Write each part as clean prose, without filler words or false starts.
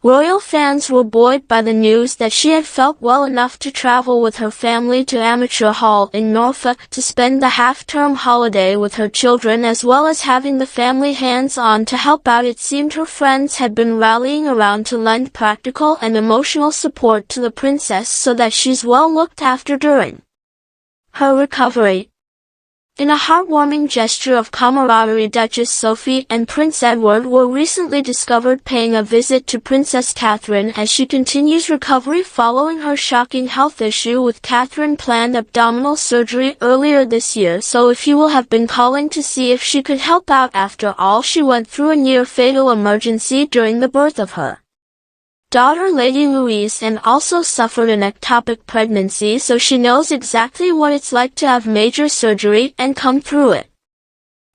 Royal fans were buoyed by the news that she had felt well enough to travel with her family to Amateur Hall in Norfolk to spend the half-term holiday with her children, as well as having the family hands-on to help out. It seemed her friends had been rallying around to lend practical and emotional support to the princess so that she's well looked after during her recovery. In a heartwarming gesture of camaraderie, Duchess Sophie and Prince Edward were recently discovered paying a visit to Princess Catherine as she continues recovery following her shocking health issue. With Catherine planned abdominal surgery earlier this year, so if you will have been calling to see if she could help out. After all, she went through a near-fatal emergency during the birth of her daughter Lady Louise and also suffered an ectopic pregnancy, so she knows exactly what it's like to have major surgery and come through it.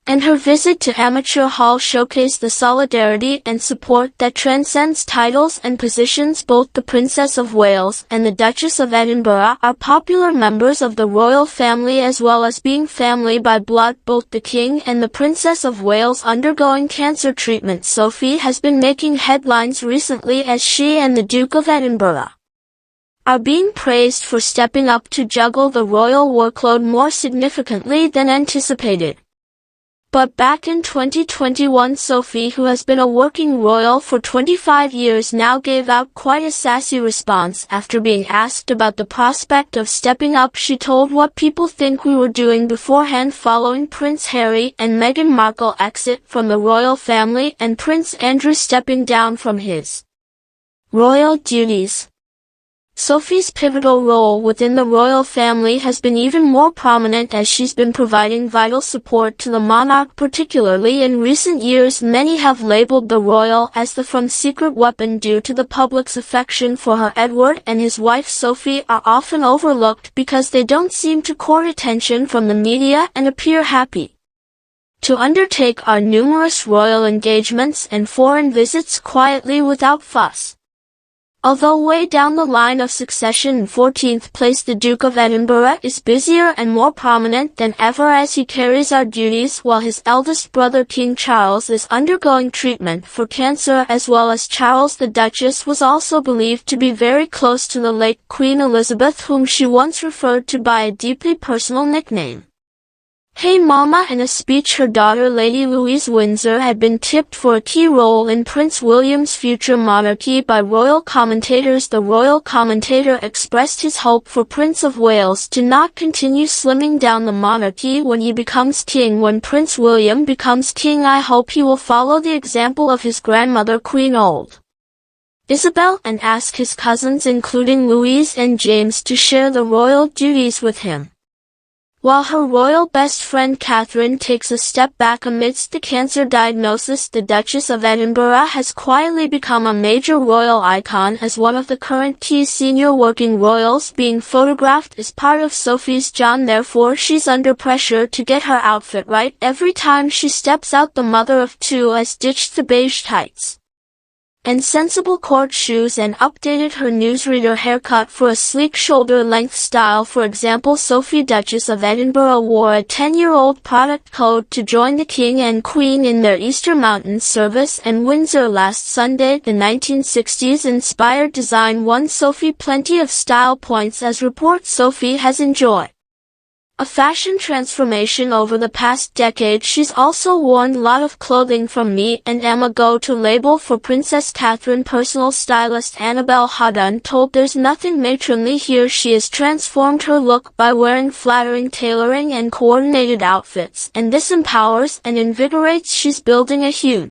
And her visit to Amateur Hall showcased the solidarity and support that transcends titles and positions. Both the Princess of Wales and the Duchess of Edinburgh are popular members of the royal family, as well as being family by blood. Both the King and the Princess of Wales undergoing cancer treatment. Sophie has been making headlines recently as she and the Duke of Edinburgh are being praised for stepping up to juggle the royal workload more significantly than anticipated. But back in 2021, Sophie, who has been a working royal for 25 years now, gave out quite a sassy response after being asked about the prospect of stepping up. She told what people think we were doing beforehand following Prince Harry and Meghan Markle exit from the royal family and Prince Andrew stepping down from his royal duties. Sophie's pivotal role within the royal family has been even more prominent as she's been providing vital support to the monarch. Particularly in recent years, many have labeled the royal as the secret weapon due to the public's affection for her. Edward and his wife Sophie are often overlooked because they don't seem to court attention from the media and appear happy to undertake our numerous royal engagements and foreign visits quietly without fuss. Although way down the line of succession in 14th place, the Duke of Edinburgh is busier and more prominent than ever as he carries out duties, while his eldest brother King Charles is undergoing treatment for cancer, as well as Charles. The Duchess was also believed to be very close to the late Queen Elizabeth, whom she once referred to by a deeply personal nickname, "Hey Mama." In a speech, her daughter Lady Louise Windsor had been tipped for a key role in Prince William's future monarchy by royal commentators. The royal commentator expressed his hope for Prince of Wales to not continue slimming down the monarchy when he becomes king. When Prince William becomes king, I hope he will follow the example of his grandmother Queen Old Isabel and ask his cousins, including Louise and James, to share the royal duties with him. While her royal best friend Catherine takes a step back amidst the cancer diagnosis, the Duchess of Edinburgh has quietly become a major royal icon as one of the current key senior working royals, being photographed as part of Sophie's John. Therefore, she's under pressure to get her outfit right every time she steps out. The mother of two has ditched the beige tights and sensible court shoes and updated her newsreader haircut for a sleek shoulder-length style. For example, Sophie, Duchess of Edinburgh, wore a 10-year-old product code to join the King and Queen in their Easter Mountain service in Windsor last Sunday. The 1960s-inspired design won Sophie plenty of style points, as reports Sophie has enjoyed a fashion transformation over the past decade. She's also worn a lot of clothing from Me and Emma Go to label for Princess Catherine. Personal stylist Annabelle Hodun told there's nothing matronly here. She has transformed her look by wearing flattering tailoring and coordinated outfits, and this empowers and invigorates. She's building a huge